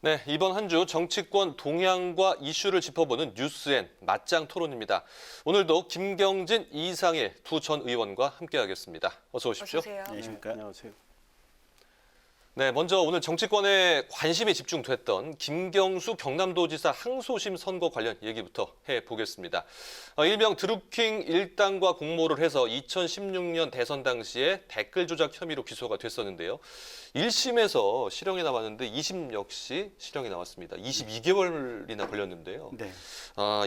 네, 이번 한 주 정치권 동향과 이슈를 짚어보는 뉴스엔 맞짱 토론입니다. 오늘도 김경진, 이상일 두 전 의원과 함께하겠습니다. 어서 오십시오. 어서 오세요. 안녕하십니까? 안녕하세요. 네, 먼저 오늘 정치권에 관심이 집중됐던 김경수 경남도지사 항소심 선거 관련 얘기부터 해보겠습니다. 일명 드루킹 일당과 공모를 해서 2016년 대선 당시에 댓글 조작 혐의로 기소가 됐었는데요. 1심에서 실형이 나왔는데 2심 역시 실형이 나왔습니다. 22개월이나 걸렸는데요. 네.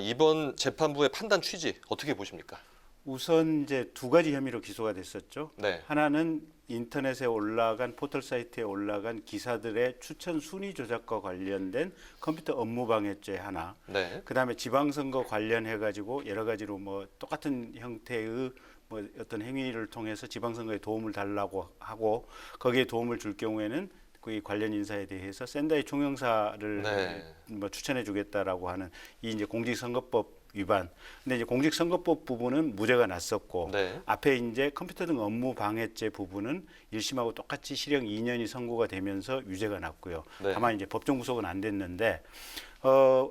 이번 재판부의 판단 취지 어떻게 보십니까? 우선 이제 두 가지 혐의로 기소가 됐었죠. 네. 하나는 인터넷에 올라간 포털 사이트에 올라간 기사들의 추천 순위 조작과 관련된 컴퓨터 업무 방해죄 하나. 네. 그다음에 지방선거 관련해 가지고 여러 가지로 뭐 똑같은 형태의 뭐 어떤 행위를 통해서 지방선거에 도움을 달라고 하고 거기에 도움을 줄 경우에는 그 관련 인사에 대해서 샌다이 총영사를 네. 뭐 추천해 주겠다라고 하는 이 이제 공직선거법 위반. 근데 이제 공직선거법 부분은 무죄가 났었고 네. 앞에 이제 컴퓨터 등 업무 방해죄 부분은 1심하고 똑같이 실형 2년이 선고가 되면서 유죄가 났고요. 네. 다만 이제 법정 구속은 안 됐는데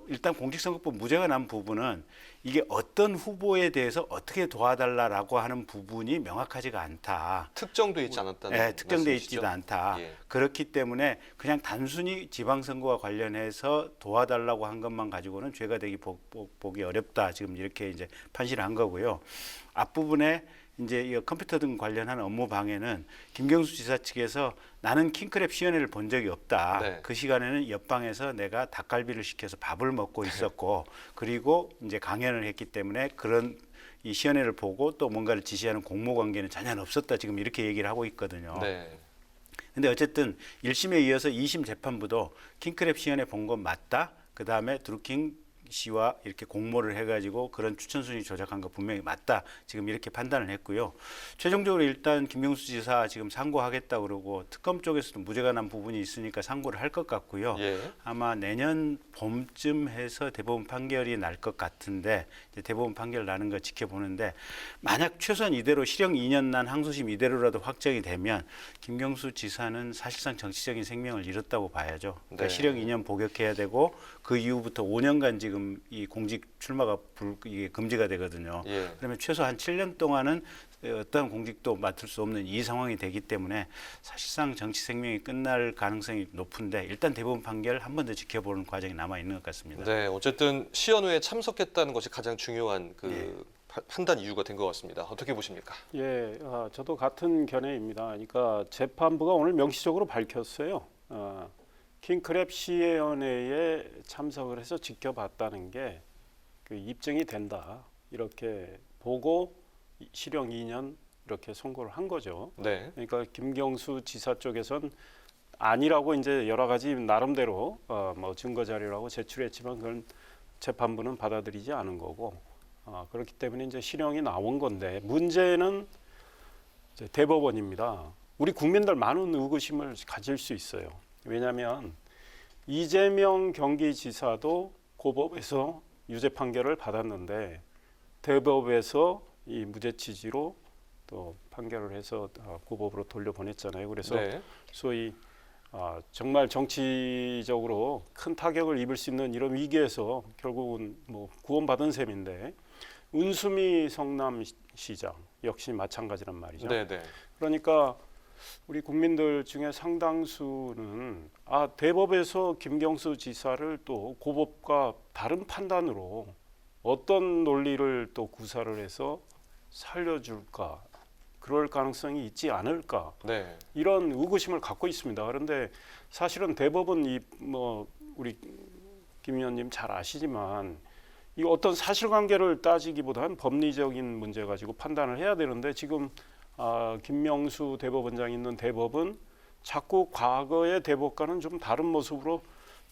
일단 공직선거법 무죄가 난 부분은 이게 어떤 후보에 대해서 어떻게 도와달라라고 하는 부분이 명확하지가 않다. 특정돼 있지 않았다는 네, 특정돼 말씀이시죠? 있지도 않다. 예. 그렇기 때문에 그냥 단순히 지방선거와 관련해서 도와달라고 한 것만 가지고는 죄가 되기 보기 어렵다. 지금 이렇게 이제 판시를 한 거고요. 앞부분에 이제 이 컴퓨터 등 관련한 업무 방해는 김경수 지사 측에서 나는 킹크랩 시연회를 본 적이 없다. 네. 그 시간에는 옆방에서 내가 닭갈비를 시켜서 밥을 먹고 있었고 그리고 이제 강연을 했기 때문에 그런 이 시연회를 보고 또 뭔가를 지시하는 공모 관계는 전혀 없었다. 지금 이렇게 얘기를 하고 있거든요. 네. 근데 어쨌든 1심에 이어서 2심 재판부도 킹크랩 시연회 본 건 맞다. 그다음에 드루킹 씨와 이렇게 공모를 해가지고 그런 추천 순위 조작한 거 분명히 맞다. 지금 이렇게 판단을 했고요. 최종적으로 일단 김경수 지사 지금 상고하겠다 그러고 특검 쪽에서도 무죄가 난 부분이 있으니까 상고를 할 것 같고요. 예. 아마 내년 봄쯤 해서 대법원 판결이 날 것 같은데 이제 대법원 판결 나는 거 지켜보는데 만약 최소한 이대로 실형 2년 난 항소심 이대로라도 확정이 되면 김경수 지사는 사실상 정치적인 생명을 잃었다고 봐야죠. 그러니까 네. 실형 2년 복역해야 되고 그 이후부터 5년간 지금 이 공직 출마가 이게 금지가 되거든요. 예. 그러면 최소 한 7년 동안은 어떤 공직도 맡을 수 없는 이 상황이 되기 때문에 사실상 정치 생명이 끝날 가능성이 높은데 일단 대법원 판결 한 번 더 지켜보는 과정이 남아 있는 것 같습니다. 네, 어쨌든 시연회에 참석했다는 것이 가장 중요한 그 예. 판단 이유가 된 것 같습니다. 어떻게 보십니까? 예, 저도 같은 견해입니다. 그러니까 재판부가 오늘 명시적으로 밝혔어요. 킹크랩 시연회에 참석을 해서 지켜봤다는 게 그 입증이 된다. 이렇게 보고 실형 2년 이렇게 선고를 한 거죠. 네. 그러니까 김경수 지사 쪽에선 아니라고 이제 여러 가지 나름대로 뭐 증거 자료라고 제출했지만 그건 재판부는 받아들이지 않은 거고 그렇기 때문에 이제 실형이 나온 건데 문제는 이제 대법원입니다. 우리 국민들 많은 의구심을 가질 수 있어요. 왜냐하면 이재명 경기지사도 고법에서 유죄 판결을 받았는데 대법에서 이 무죄 취지로 또 판결을 해서 고법으로 돌려보냈잖아요. 그래서 네. 소위 정말 정치적으로 큰 타격을 입을 수 있는 이런 위기에서 결국은 뭐 구원받은 셈인데 은수미 성남시장 역시 마찬가지란 말이죠. 네, 네. 그러니까 우리 국민들 중에 상당수는 대법에서 김경수 지사를 또 고법과 다른 판단으로 어떤 논리를 또 구사를 해서 살려줄까 그럴 가능성이 있지 않을까 네. 이런 의구심을 갖고 있습니다. 그런데 사실은 대법은 우리 김 의원님 잘 아시지만 이 어떤 사실관계를 따지기보다는 법리적인 문제 가지고 판단을 해야 되는데 지금 김명수 대법원장이 있는 대법은 자꾸 과거의 대법과는 좀 다른 모습으로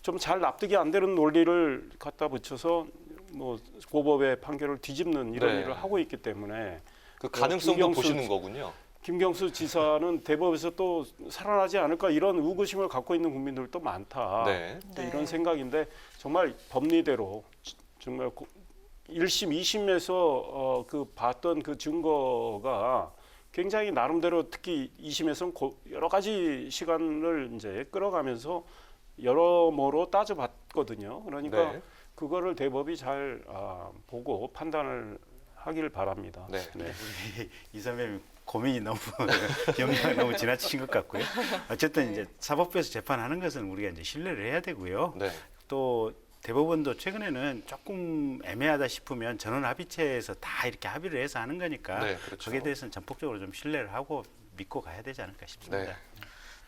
좀 잘 납득이 안 되는 논리를 갖다 붙여서 뭐 고법의 판결을 뒤집는 이런 네. 일을 하고 있기 때문에 그 가능성도 김경수 보시는 거군요. 김경수 지사는 대법에서 또 살아나지 않을까 이런 의구심을 갖고 있는 국민들도 많다. 네. 네. 이런 생각인데 정말 법리대로 정말 1심, 2심에서 그 봤던 그 증거가 굉장히 나름대로 특히 2심에서는 여러 가지 시간을 이제 끌어가면서 여러모로 따져봤거든요. 그러니까 네. 그거를 대법이 잘 보고 판단을 하길 바랍니다. 네. 네. 우리 이 선배님 고민이 너무 영향이 너무 지나치신 것 같고요. 어쨌든 이제 사법부에서 재판하는 것은 우리가 이제 신뢰를 해야 되고요. 네. 또 대법원도 최근에는 조금 애매하다 싶으면 전원 합의체에서 다 이렇게 합의를 해서 하는 거니까 네, 그렇죠. 거기에 대해서는 전폭적으로 좀 신뢰를 하고 믿고 가야 되지 않을까 싶습니다. 네.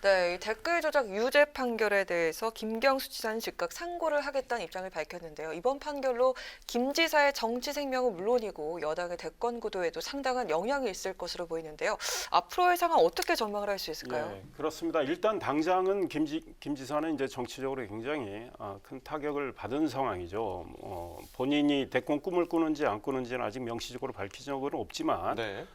네, 이 댓글 조작 유죄 판결에 대해서 김경수 지사는 즉각 상고를 하겠다는 입장을 밝혔는데요. 이번 판결로 김 지사의 정치 생명은 물론이고 여당의 대권 구도에도 상당한 영향이 있을 것으로 보이는데요. 앞으로의 상황 어떻게 전망을 할 수 있을까요? 예, 그렇습니다. 일단 당장은 김 지사는 이제 정치적으로 굉장히 큰 타격을 받은 상황이죠. 본인이 대권 꿈을 꾸는지 안 꾸는지는 아직 명시적으로 밝힌 적은 없지만 네.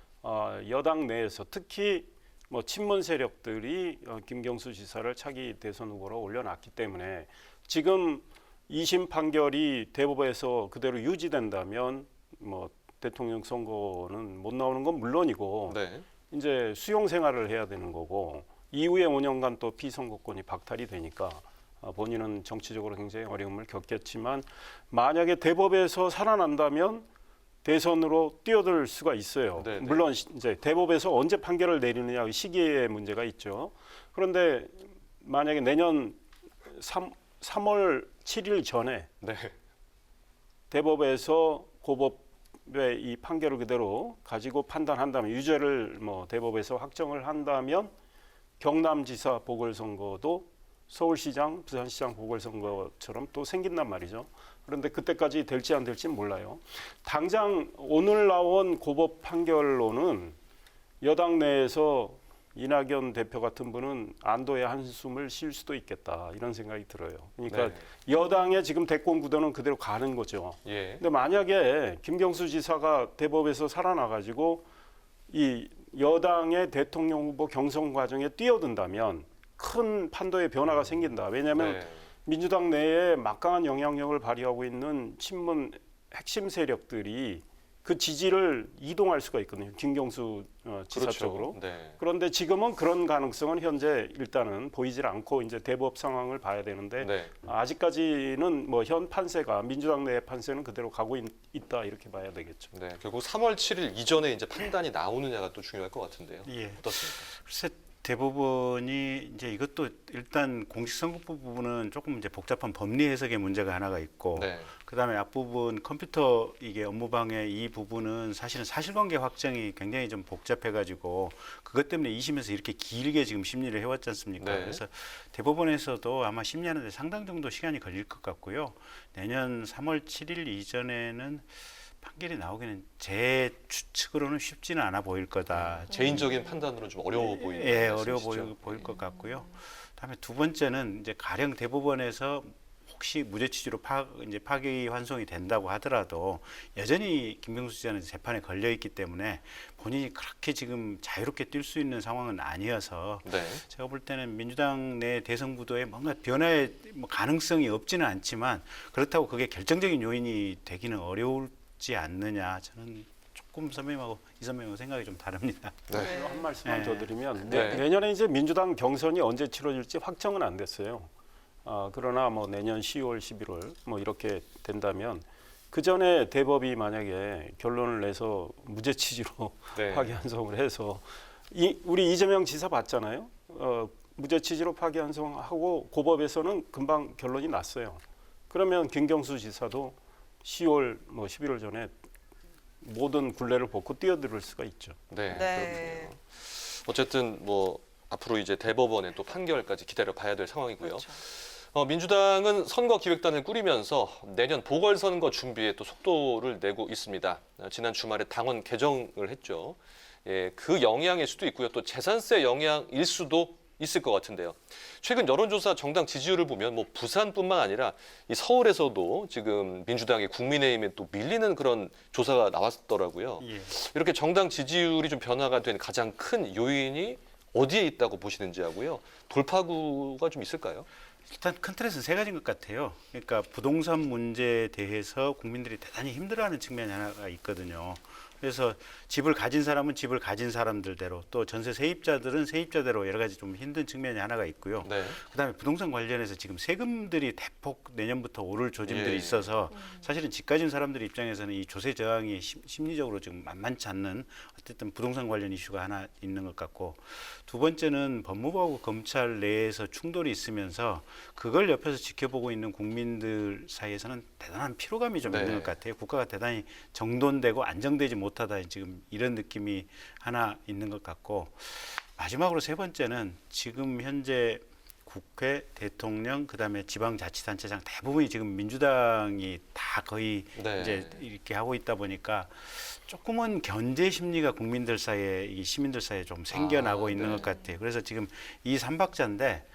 여당 내에서 특히 뭐 친문 세력들이 김경수 지사를 차기 대선 후보로 올려놨기 때문에 지금 2심 판결이 대법에서 그대로 유지된다면 뭐 대통령 선거는 못 나오는 건 물론이고 네. 이제 수용 생활을 해야 되는 거고 이후에 5년간 또 피선거권이 박탈이 되니까 본인은 정치적으로 굉장히 어려움을 겪겠지만 만약에 대법에서 살아난다면 대선으로 뛰어들 수가 있어요. 네, 네. 물론 이제 대법에서 언제 판결을 내리느냐 시기에 문제가 있죠. 그런데 만약에 내년 3월 7일 전에 네. 대법에서 고법의 이 판결을 그대로 가지고 판단한다면 유죄를 뭐 대법에서 확정을 한다면 경남지사 보궐선거도 서울시장, 부산시장 보궐선거처럼 또 생긴단 말이죠. 그런데 그때까지 될지 안 될지는 몰라요. 당장 오늘 나온 고법 판결로는 여당 내에서 이낙연 대표 같은 분은 안도의 한숨을 쉴 수도 있겠다 이런 생각이 들어요. 그러니까 네. 여당의 지금 대권 구도는 그대로 가는 거죠. 예. 근데 만약에 김경수 지사가 대법에서 살아나가지고 이 여당의 대통령 후보 경선 과정에 뛰어든다면 큰 판도의 변화가 생긴다. 왜냐하면 네. 민주당 내에 막강한 영향력을 발휘하고 있는 친문 핵심 세력들이 그 지지를 이동할 수가 있거든요. 김경수 지사 그렇죠. 쪽으로. 네. 그런데 지금은 그런 가능성은 현재 일단은 보이질 않고 이제 대법 상황을 봐야 되는데 네. 아직까지는 뭐 현 판세가 민주당 내의 판세는 그대로 가고 있다 이렇게 봐야 되겠죠. 네. 결국 3월 7일 이전에 이제 판단이 나오느냐가 또 중요할 것 같은데요. 예. 어떻습니까? 글쎄 대법원이 이제 이것도 일단 공직선거법 부분은 조금 이제 복잡한 법리 해석의 문제가 하나가 있고 네. 그다음에 앞부분 컴퓨터 이게 업무방해 이 부분은 사실은 사실관계 확정이 굉장히 좀 복잡해가지고 그것 때문에 2심에서 이렇게 길게 지금 심리를 해왔지 않습니까? 네. 그래서 대법원에서도 아마 심리하는데 상당 정도 시간이 걸릴 것 같고요. 내년 3월 7일 이전에는 판결이 나오기는 제 추측으로는 쉽지는 않아 보일 거다. 개인적인 판단으로 좀 어려워 보이는 예, 어려워 말씀이시죠? 보일 것 같고요. 다음에 두 번째는 이제 가령 대법원에서 혹시 무죄 취지로 이제 파기 환송이 된다고 하더라도 여전히 김경수 지사는 재판에 걸려 있기 때문에 본인이 그렇게 지금 자유롭게 뛸 수 있는 상황은 아니어서 네. 제가 볼 때는 민주당 내 대선 구도에 뭔가 변화의 뭐 가능성이 없지는 않지만 그렇다고 그게 결정적인 요인이 되기는 어려울지 않느냐. 저는 조금 선배님하고 이 선배님하고 생각이 좀 다릅니다. 네. 한 말씀만 네. 더 드리면 네. 내년에 이제 민주당 경선이 언제 치러질지 확정은 안 됐어요. 그러나 뭐 내년 10월, 11월 뭐 이렇게 된다면 그 전에 대법이 만약에 결론을 내서 무죄 취지로 네. 파기환송을 해서 우리 이재명 지사 봤잖아요. 무죄 취지로 파기환송하고 고법에서는 금방 결론이 났어요. 그러면 김경수 지사도 10월 뭐 11월 전에 모든 굴레를 벗고 뛰어들 수가 있죠. 네. 네. 그렇군요. 어쨌든 뭐 앞으로 이제 대법원의 또 판결까지 기다려 봐야 될 상황이고요. 그렇죠. 민주당은 선거기획단을 꾸리면서 내년 보궐선거 준비에 또 속도를 내고 있습니다. 지난 주말에 당원 개정을 했죠. 예, 그 영향일 수도 있고요. 또 재산세 영향일 수도 있을 것 같은데요. 최근 여론조사 정당 지지율을 보면 뭐 부산뿐만 아니라 이 서울에서도 지금 민주당이 국민의힘에 또 밀리는 그런 조사가 나왔더라고요. 예. 이렇게 정당 지지율이 좀 변화가 된 가장 큰 요인이 어디에 있다고 보시는지 하고요. 돌파구가 좀 있을까요? 일단 큰 틀에서 세 가지인 것 같아요. 그러니까 부동산 문제에 대해서 국민들이 대단히 힘들어하는 측면이 하나가 있거든요. 그래서 집을 가진 사람은 집을 가진 사람들대로 또 전세 세입자들은 세입자대로 여러 가지 좀 힘든 측면이 하나가 있고요. 네. 그다음에 부동산 관련해서 지금 세금들이 대폭 내년부터 오를 조짐들이 예. 있어서 사실은 집 가진 사람들 입장에서는 이 조세 저항이 심리적으로 지금 만만치 않는 어쨌든 부동산 관련 이슈가 하나 있는 것 같고 두 번째는 법무부하고 검찰 내에서 충돌이 있으면서 그걸 옆에서 지켜보고 있는 국민들 사이에서는 대단한 피로감이 좀 네. 있는 것 같아요. 국가가 대단히 정돈되고 안정되지 못하다 지금 이런 느낌이 하나 있는 것 같고 마지막으로 세 번째는 지금 현재 국회, 대통령, 그다음에 지방자치단체장 대부분이 지금 민주당이 다 거의 네. 이제 이렇게 하고 있다 보니까 조금은 견제 심리가 국민들 사이에 이 시민들 사이에 좀 생겨나고 있는 네. 것 같아요. 그래서 지금 이 삼박자인데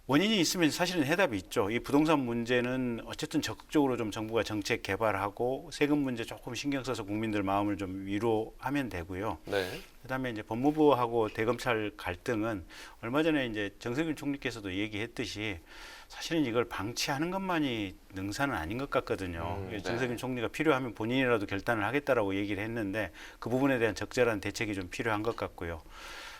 원인이 있으면 사실은 해답이 있죠. 이 부동산 문제는 어쨌든 적극적으로 좀 정부가 정책 개발하고 세금 문제 조금 신경 써서 국민들 마음을 좀 위로하면 되고요. 네. 그다음에 이제 법무부하고 대검찰 갈등은 얼마 전에 이제 정세균 총리께서도 얘기했듯이 사실은 이걸 방치하는 것만이 능사는 아닌 것 같거든요. 네. 정세균 총리가 필요하면 본인이라도 결단을 하겠다라고 얘기를 했는데 그 부분에 대한 적절한 대책이 좀 필요한 것 같고요.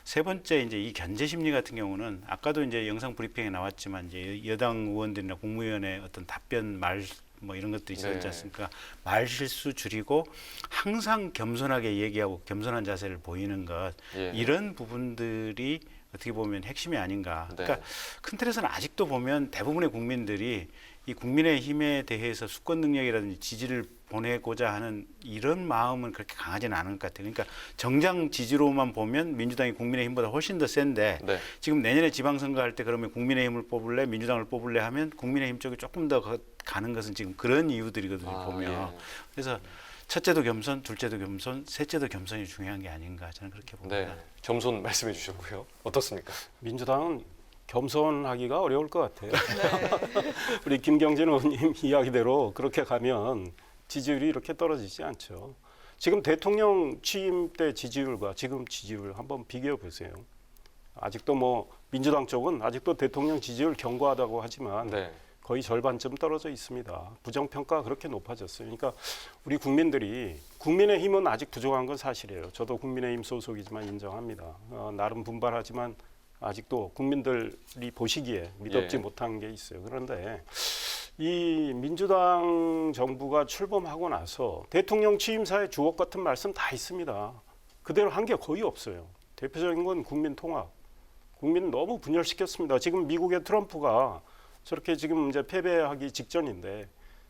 세 번째 이제 이 견제 심리 같은 경우는 아까도 이제 영상 브리핑에 나왔지만 이제 여당 의원들이나 국무위원의 어떤 답변 말 뭐 이런 것도 있었지 네. 않습니까? 말 실수 줄이고 항상 겸손하게 얘기하고 겸손한 자세를 보이는 것 예. 이런 부분들이 어떻게 보면 핵심이 아닌가. 네. 그러니까 큰 틀에서는 아직도 보면 대부분의 국민들이 이 국민의힘에 대해서 수권 능력이라든지 지지를 보내고자 하는 이런 마음은 그렇게 강하지는 않은 것 같아요. 그러니까 정장 지지로만 보면 민주당이 국민의힘보다 훨씬 더 센데 네. 지금 내년에 지방선거 할 때 그러면 국민의힘을 뽑을래 민주당을 뽑을래 하면 국민의힘 쪽이 조금 더 가는 것은 지금 그런 이유들이거든요. 보면. 예. 그래서 첫째도 겸손, 둘째도 겸손, 셋째도 겸손이 중요한 게 아닌가 저는 그렇게 봅니다. 네. 겸손 말씀해 주셨고요. 어떻습니까? 민주당은 겸손하기가 어려울 것 같아요. 네. 우리 김경진 의원님 이야기대로 그렇게 가면 지지율이 이렇게 떨어지지 않죠. 지금 대통령 취임 때 지지율과 지금 지지율 한번 비교해 보세요. 아직도 뭐 민주당 쪽은 아직도 대통령 지지율 견고하다고 하지만 네. 거의 절반쯤 떨어져 있습니다. 부정평가가 그렇게 높아졌어요. 그러니까 우리 국민들이 국민의힘은 아직 부족한 건 사실이에요. 저도 국민의힘 소속이지만 인정합니다. 나름 분발하지만 아직도 국민들이 보시기에 믿었지 예. 못한 게 있어요. 그런데 이 민주당 정부가 출범하고 나서 대통령 취임사에 주옥 같은 말씀 다 있습니다. 그대로 한 게 거의 없어요. 대표적인 건 국민 통합. 국민 너무 분열시켰습니다. 지금 미국의 트럼프가 저렇게 지금 이제 패배하기 직전인데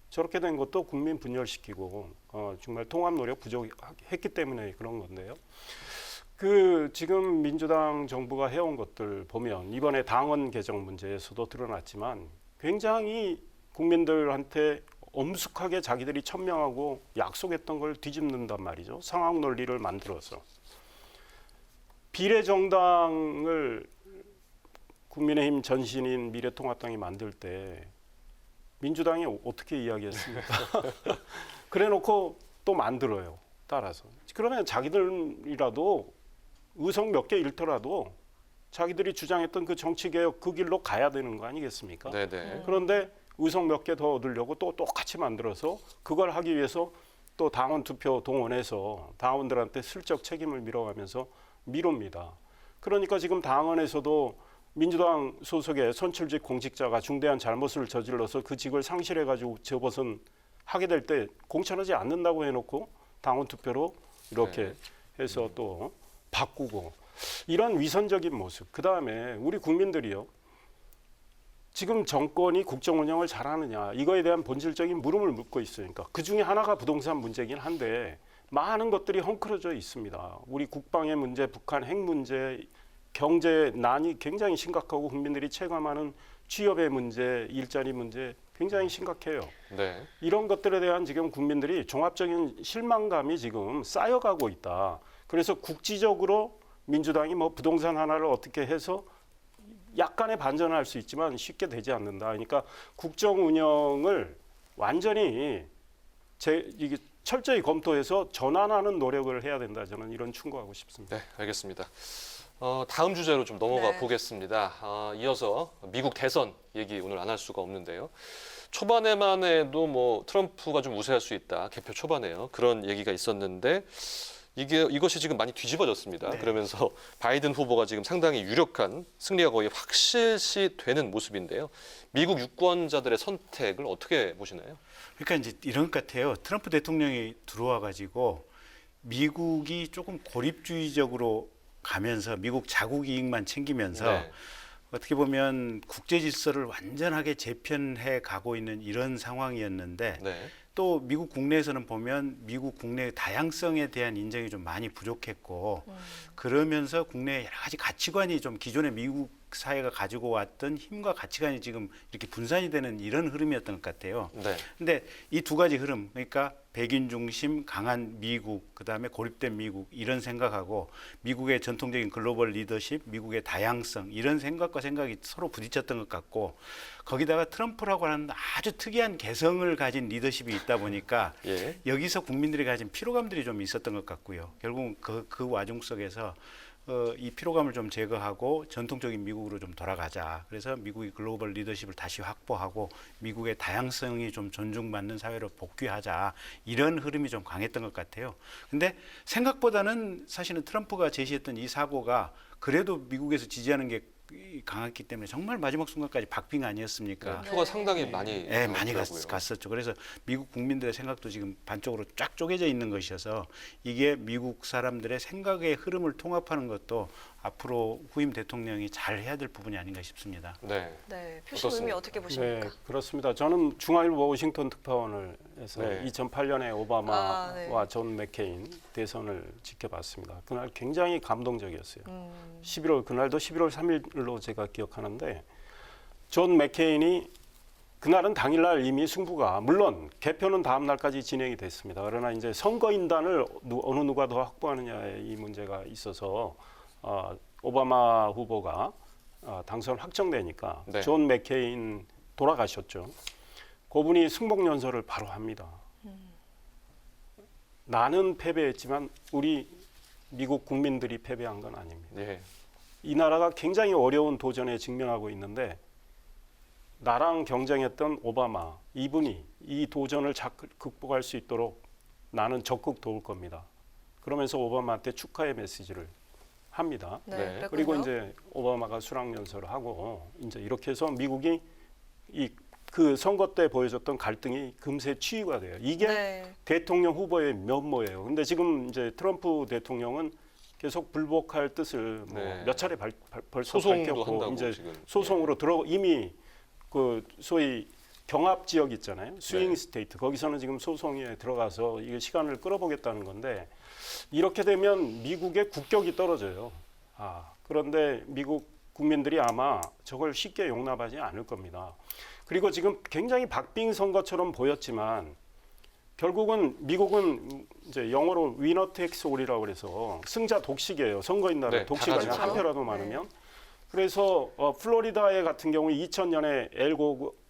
저렇게 된 것도 국민 분열시키고 정말 통합 노력 부족했기 때문에 그런 건데요. 그 지금 민주당 정부가 해온 것들 보면 이번에 당원 개정 문제에서도 드러났지만 굉장히 국민들한테 엄숙하게 자기들이 천명하고 약속했던 걸 뒤집는단 말이죠. 상황 논리를 만들어서 비례정당을 국민의힘 전신인 미래통합당이 만들 때 민주당이 어떻게 이야기했습니까? 그래놓고 또 만들어요. 따라서 그러면 자기들이라도 의석 몇 개 잃더라도 자기들이 주장했던 그 정치개혁 그 길로 가야 되는 거 아니겠습니까? 네네. 그런데 의석 몇 개 더 얻으려고 또 똑같이 만들어서 그걸 하기 위해서 또 당원 투표 동원해서 당원들한테 슬쩍 책임을 밀어가면서 미룹니다. 그러니까 지금 당원에서도 민주당 소속의 선출직 공직자가 중대한 잘못을 저질러서 그 직을 상실해가지고 재보선 하게 될 때 공천하지 않는다고 해놓고 당원 투표로 이렇게 해서 또 바꾸고 이런 위선적인 모습. 그 다음에 우리 국민들이요. 지금 정권이 국정 운영을 잘하느냐 이거에 대한 본질적인 물음을 묻고 있으니까 그 중에 하나가 부동산 문제긴 한데 많은 것들이 헝클어져 있습니다. 우리 국방의 문제, 북한 핵 문제, 경제 난이 굉장히 심각하고 국민들이 체감하는 취업의 문제, 일자리 문제 굉장히 심각해요. 네. 이런 것들에 대한 지금 국민들이 종합적인 실망감이 지금 쌓여가고 있다. 그래서 국지적으로 민주당이 뭐 부동산 하나를 어떻게 해서 약간의 반전을 할 수 있지만 쉽게 되지 않는다. 그러니까 국정 운영을 완전히 이게 철저히 검토해서 전환하는 노력을 해야 된다. 저는 이런 충고하고 싶습니다. 네, 알겠습니다. 다음 주제로 좀 넘어가 네. 보겠습니다. 이어서 미국 대선 얘기 오늘 안 할 수가 없는데요. 초반에만 해도 뭐 트럼프가 좀 우세할 수 있다. 개표 초반에요. 그런 얘기가 있었는데 이것이 지금 많이 뒤집어졌습니다. 네. 그러면서 바이든 후보가 지금 상당히 유력한 승리가 거의 확실시 되는 모습인데요. 미국 유권자들의 선택을 어떻게 보시나요? 그러니까 이제 이런 것 같아요. 트럼프 대통령이 들어와 가지고 미국이 조금 고립주의적으로 가면서 미국 자국 이익만 챙기면서 네. 어떻게 보면 국제 질서를 완전하게 재편해 가고 있는 이런 상황이었는데 네. 또 미국 국내에서는 보면 미국 국내의 다양성에 대한 인정이 좀 많이 부족했고 그러면서 국내 여러 가지 가치관이 좀 기존의 미국 사회가 가지고 왔던 힘과 가치관이 지금 이렇게 분산이 되는 이런 흐름이었던 것 같아요. 네. 근데 이 두 가지 흐름, 그러니까 백인 중심 강한 미국, 그다음에 고립된 미국 이런 생각하고 미국의 전통적인 글로벌 리더십, 미국의 다양성 이런 생각과 생각이 서로 부딪혔던 것 같고 거기다가 트럼프라고 하는 아주 특이한 개성을 가진 리더십이 있다 보니까 예. 여기서 국민들이 가진 피로감들이 좀 있었던 것 같고요. 결국 그 와중 속에서 이 피로감을 좀 제거하고 전통적인 미국으로 좀 돌아가자. 그래서 미국이 글로벌 리더십을 다시 확보하고 미국의 다양성이 좀 존중받는 사회로 복귀하자. 이런 흐름이 좀 강했던 것 같아요. 근데 생각보다는 사실은 트럼프가 제시했던 이 사고가 그래도 미국에서 지지하는 게 강했기 때문에 정말 마지막 순간까지 박빙 아니었습니까? 네, 표가 상당히 많이 많이 나왔더라고요. 갔었죠. 그래서 미국 국민들의 생각도 지금 반쪽으로 쫙 쪼개져 있는 것이어서 이게 미국 사람들의 생각의 흐름을 통합하는 것도 앞으로 후임 대통령이 잘 해야 될 부분이 아닌가 싶습니다. 네. 네, 표심 의미 어떻습니까? 어떻게 보십니까? 네, 그렇습니다. 저는 중앙일보 워싱턴 특파원을 해서 네. 2008년에 오바마와 네. 존 맥케인 대선을 지켜봤습니다. 그날 굉장히 감동적이었어요. 11월 그날도 11월 3일로 제가 기억하는데 존 맥케인이 그날은 당일날 이미 승부가 물론 개표는 다음 날까지 진행이 됐습니다. 그러나 이제 선거인단을 어느 누가 더 확보하느냐의 이 문제가 있어서 오바마 후보가 당선 확정되니까 네. 존 맥케인 돌아가셨죠. 그분이 승복 연설을 바로 합니다. 나는 패배했지만 우리 미국 국민들이 패배한 건 아닙니다. 예. 이 나라가 굉장히 어려운 도전에 직면하고 있는데 나랑 경쟁했던 오바마 이분이 이 도전을 극복할 수 있도록 나는 적극 도울 겁니다. 그러면서 오바마한테 축하의 메시지를 합니다. 네, 네. 그랬군요. 그리고 이제 오바마가 수락 연설을 하고 이제 이렇게 해서 미국이 그 선거 때 보여줬던 갈등이 금세 치유가 돼요. 이게 네. 대통령 후보의 면모예요. 근데 지금 이제 트럼프 대통령은 계속 불복할 뜻을 뭐 네. 몇 차례 벌써 소송도 밝혔고 한다고 이제 지금. 소송으로 이미 그 소위 경합 지역 있잖아요. 스윙 네. 스테이트 거기서는 지금 소송에 들어가서 이게 시간을 끌어보겠다는 건데 이렇게 되면 미국의 국격이 떨어져요. 그런데 미국 국민들이 아마 저걸 쉽게 용납하지 않을 겁니다. 그리고 지금 굉장히 박빙 선거처럼 보였지만 결국은 미국은 이제 영어로 위너 텍스 올이라고 그래서 승자 독식이에요. 선거인단은 네, 독식이 아니라 다 한 표라도 많으면. 그래서 플로리다의 같은 경우 2000년에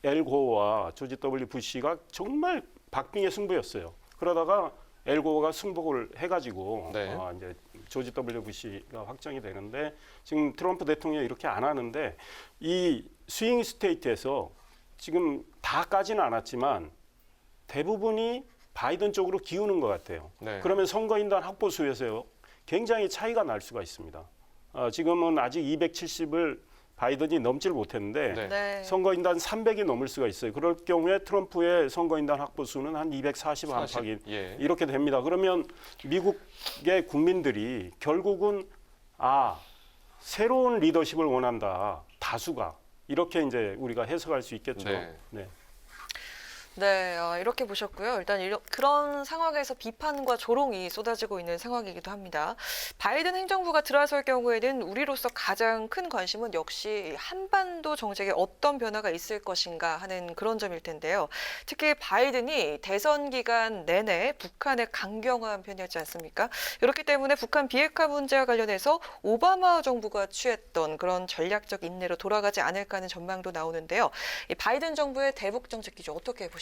엘고어와 조지 W 부시가 정말 박빙의 승부였어요. 그러다가 엘고어가 승복을 해가지고 네. 이제 조지 W 부시가 확정이 되는데 지금 트럼프 대통령이 이렇게 안 하는데 이 스윙 스테이트에서 지금 다 까지는 않았지만 대부분이 바이든 쪽으로 기우는 것 같아요. 네. 그러면 선거인단 확보 수에서요 굉장히 차이가 날 수가 있습니다. 지금은 아직 270을 바이든이 넘질 못했는데 네. 네. 선거인단 300이 넘을 수가 있어요. 그럴 경우에 트럼프의 선거인단 확보 수는 한 240 안팎이 예. 이렇게 됩니다. 그러면 미국의 국민들이 결국은 새로운 리더십을 원한다. 다수가 이렇게 이제 우리가 해석할 수 있겠죠. 네. 네. 네, 이렇게 보셨고요. 일단 그런 상황에서 비판과 조롱이 쏟아지고 있는 상황이기도 합니다. 바이든 행정부가 들어설 경우에는 우리로서 가장 큰 관심은 역시 한반도 정책에 어떤 변화가 있을 것인가 하는 그런 점일 텐데요. 특히 바이든이 대선 기간 내내 북한에 강경한 편이었지 않습니까? 이렇기 때문에 북한 비핵화 문제와 관련해서 오바마 정부가 취했던 그런 전략적 인내로 돌아가지 않을까 하는 전망도 나오는데요. 이 바이든 정부의 대북 정책 기조 어떻게 보시는지요?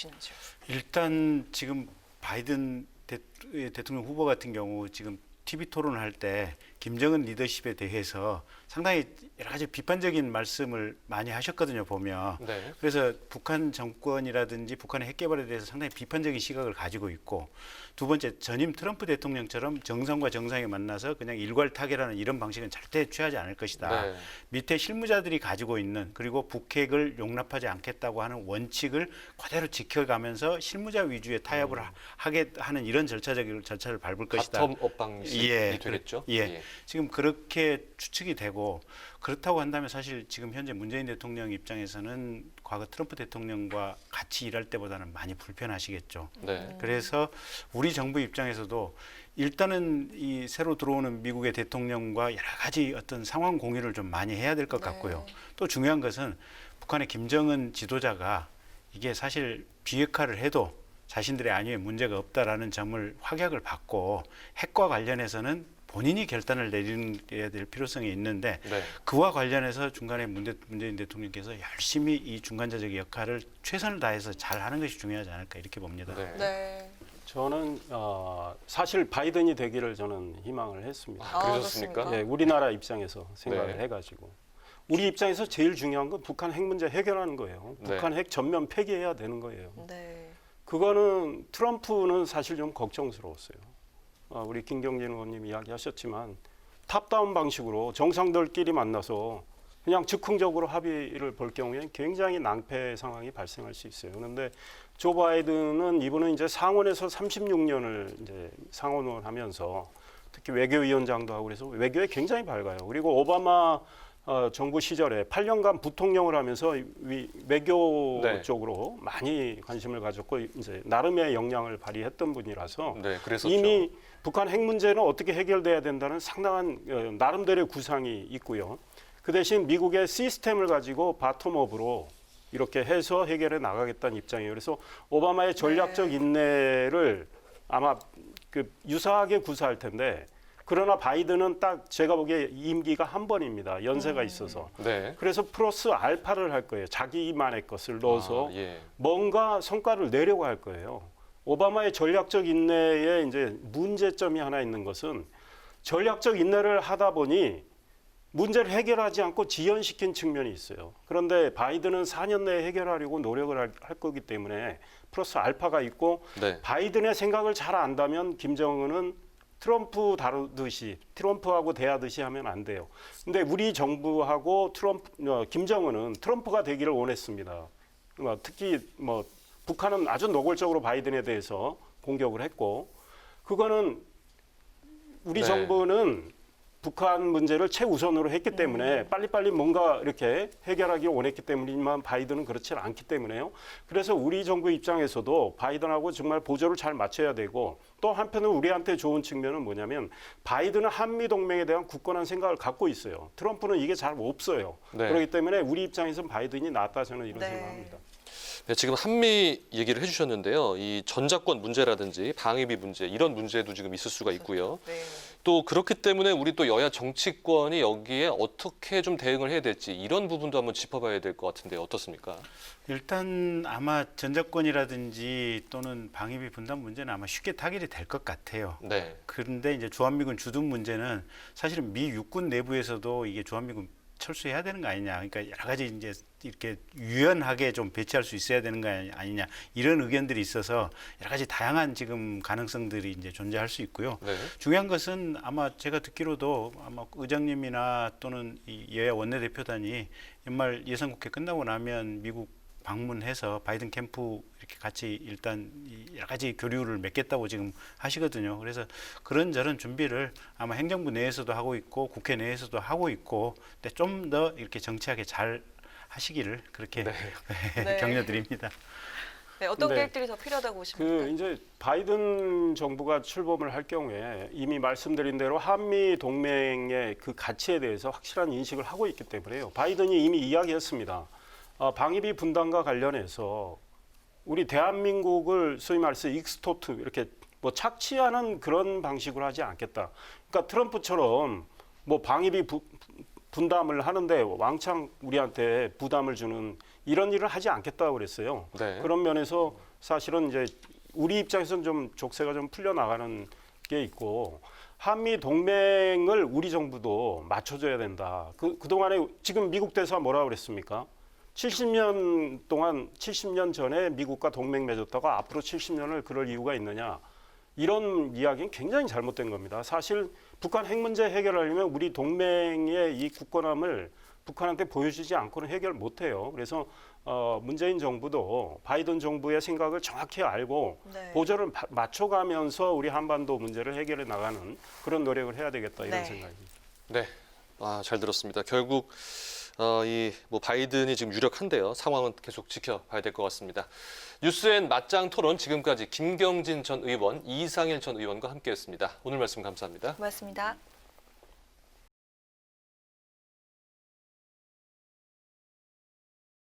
일단 지금 바이든 대통령 후보 같은 경우 지금 TV 토론을 할 때 김정은 리더십에 대해서 상당히 여러 가지 비판적인 말씀을 많이 하셨거든요, 보면. 네. 그래서 북한 정권이라든지 북한의 핵 개발에 대해서 상당히 비판적인 시각을 가지고 있고, 두 번째 전임 트럼프 대통령처럼 정상과 정상이 만나서 그냥 일괄 타결하는 이런 방식은 절대 취하지 않을 것이다. 네. 밑에 실무자들이 가지고 있는, 그리고 북핵을 용납하지 않겠다고 하는 원칙을 그대로 지켜가면서 실무자 위주의 타협을 하게 하는 이런 절차를 밟을 것이다. 바텀업 방식이 되겠죠. 예. 지금 그렇게 추측이 되고, 그렇다고 한다면 사실 지금 현재 문재인 대통령 입장에서는 과거 트럼프 대통령과 같이 일할 때보다는 많이 불편하시겠죠. 네. 그래서 우리 정부 입장에서도 일단은 이 새로 들어오는 미국의 대통령과 여러 가지 어떤 상황 공유를 좀 많이 해야 될 것 같고요. 또 중요한 것은 북한의 김정은 지도자가 이게 사실 비핵화를 해도 자신들의 안위에 문제가 없다라는 점을 확약을 받고, 핵과 관련해서는 본인이 결단을 내려야 될 필요성이 있는데, 네. 그와 관련해서 중간에 문재인 대통령께서 열심히 이 중간자적 역할을 최선을 다해서 잘 하는 것이 중요하지 않을까 이렇게 봅니다. 네. 네. 저는 사실 바이든이 되기를 저는 희망을 했습니다. 그러셨습니까? 그렇습니까? 예, 우리나라 입장에서 생각을 네. 해가지고 우리 입장에서 제일 중요한 건 북한 핵 문제 해결하는 거예요. 네. 북한 핵 전면 폐기해야 되는 거예요. 네. 그거는 트럼프는 사실 좀 걱정스러웠어요. 우리 김경진 의원님 이야기하셨지만 탑다운 방식으로 정상들끼리 만나서 그냥 즉흥적으로 합의를 볼 경우에 굉장히 낭패 상황이 발생할 수 있어요. 그런데 조 바이든은 이분은 이제 상원에서 36년을 이제 상원을 하면서 특히 외교위원장도 하고 그래서 외교에 굉장히 밝아요. 그리고 오바마 정부 시절에 8년간 부통령을 하면서 외교 네. 쪽으로 많이 관심을 가졌고 이제 나름의 역량을 발휘했던 분이라서 네, 그랬었죠. 이미 북한 핵 문제는 어떻게 해결돼야 된다는 상당한 나름대로의 구상이 있고요. 그 대신 미국의 시스템을 가지고 바텀업으로 이렇게 해서 해결해 나가겠다는 입장이에요. 그래서 오바마의 전략적 인내를 아마 유사하게 구사할 텐데, 그러나 바이든은 딱 제가 보기에 임기가 한 번입니다. 연세가 있어서. 네. 그래서 플러스 알파를 할 거예요. 자기만의 것을 넣어서 예. 뭔가 성과를 내려고 할 거예요. 오바마의 전략적 인내에 이제 문제점이 하나 있는 것은 전략적 인내를 하다 보니 문제를 해결하지 않고 지연시킨 측면이 있어요. 그런데 바이든은 4년 내에 해결하려고 노력을 할 거기 때문에 플러스 알파가 있고, 네. 바이든의 생각을 잘 안다면 김정은은 트럼프 다루듯이 트럼프하고 대하듯이 하면 안 돼요. 근데 우리 정부하고 김정은은 트럼프가 되기를 원했습니다. 특히 북한은 아주 노골적으로 바이든에 대해서 공격을 했고, 그거는 우리 네. 정부는 북한 문제를 최우선으로 했기 때문에 빨리빨리 뭔가 이렇게 해결하기를 원했기 때문이지만 바이든은 그렇지 않기 때문에요. 그래서 우리 정부 입장에서도 바이든하고 정말 보조를 잘 맞춰야 되고, 또 한편으로 우리한테 좋은 측면은 뭐냐면 바이든은 한미동맹에 대한 굳건한 생각을 갖고 있어요. 트럼프는 이게 잘 없어요. 네. 그렇기 때문에 우리 입장에서는 바이든이 낫다, 저는 이런 네. 생각합니다. 네, 지금 한미 얘기를 해주셨는데요. 이 전자권 문제라든지 방위비 문제 이런 문제도 지금 있을 수가 있고요. 네. 또 그렇기 때문에 우리 또 여야 정치권이 여기에 어떻게 좀 대응을 해야 될지 이런 부분도 한번 짚어봐야 될 것 같은데 어떻습니까? 일단 아마 전자권이라든지 또는 방위비 분담 문제는 아마 쉽게 타결이 될 것 같아요. 네. 그런데 이제 주한미군 주둔 문제는 사실은 미 육군 내부에서도 이게 주한미군 철수해야 되는 거 아니냐. 그러니까 여러 가지 이제 이렇게 유연하게 좀 배치할 수 있어야 되는 거 아니냐. 이런 의견들이 있어서 여러 가지 다양한 지금 가능성들이 이제 존재할 수 있고요. 네. 중요한 것은 아마 제가 듣기로도 아마 의장님이나 또는 이 여야 원내대표단이 연말 예산국회 끝나고 나면 미국 방문해서 바이든 캠프 이렇게 같이 일단 여러 가지 교류를 맺겠다고 지금 하시거든요. 그래서 그런저런 준비를 아마 행정부 내에서도 하고 있고 국회 내에서도 하고 있고, 근데 좀 더 이렇게 정치하게 잘 하시기를 그렇게 네. 네. 격려드립니다. 네, 어떤 네. 계획들이 더 필요하다고 보십니까? 이제 바이든 정부가 출범을 할 경우에 이미 말씀드린 대로 한미 동맹의 그 가치에 대해서 확실한 인식을 하고 있기 때문에요. 바이든이 이미 이야기했습니다. 방위비 분담과 관련해서 우리 대한민국을 소위 말해서 익스토트 이렇게 착취하는 그런 방식으로 하지 않겠다. 그러니까 트럼프처럼 방위비 분담을 하는데 왕창 우리한테 부담을 주는 이런 일을 하지 않겠다고 그랬어요. 네. 그런 면에서 사실은 이제 우리 입장에서는 좀 족쇄가 좀 풀려 나가는 게 있고, 한미 동맹을 우리 정부도 맞춰줘야 된다. 그동안에 지금 미국 대사 뭐라고 그랬습니까? 70년 동안 70년 전에 미국과 동맹 맺었다고 앞으로 70년을 그럴 이유가 있느냐? 이런 이야기는 굉장히 잘못된 겁니다. 사실 북한 핵 문제 해결하려면 우리 동맹의 이 굳건함을 북한한테 보여주지 않고는 해결 못해요. 그래서 문재인 정부도 바이든 정부의 생각을 정확히 알고 네. 보조를 맞춰가면서 우리 한반도 문제를 해결해 나가는 그런 노력을 해야 되겠다 이런 네. 생각입니다. 네, 잘 들었습니다. 결국 이 뭐 바이든이 지금 유력한데요. 상황은 계속 지켜봐야 될 것 같습니다. 뉴스엔 맞짱 토론 지금까지 김경진 전 의원, 이상일 전 의원과 함께했습니다. 오늘 말씀 감사합니다. 고맙습니다.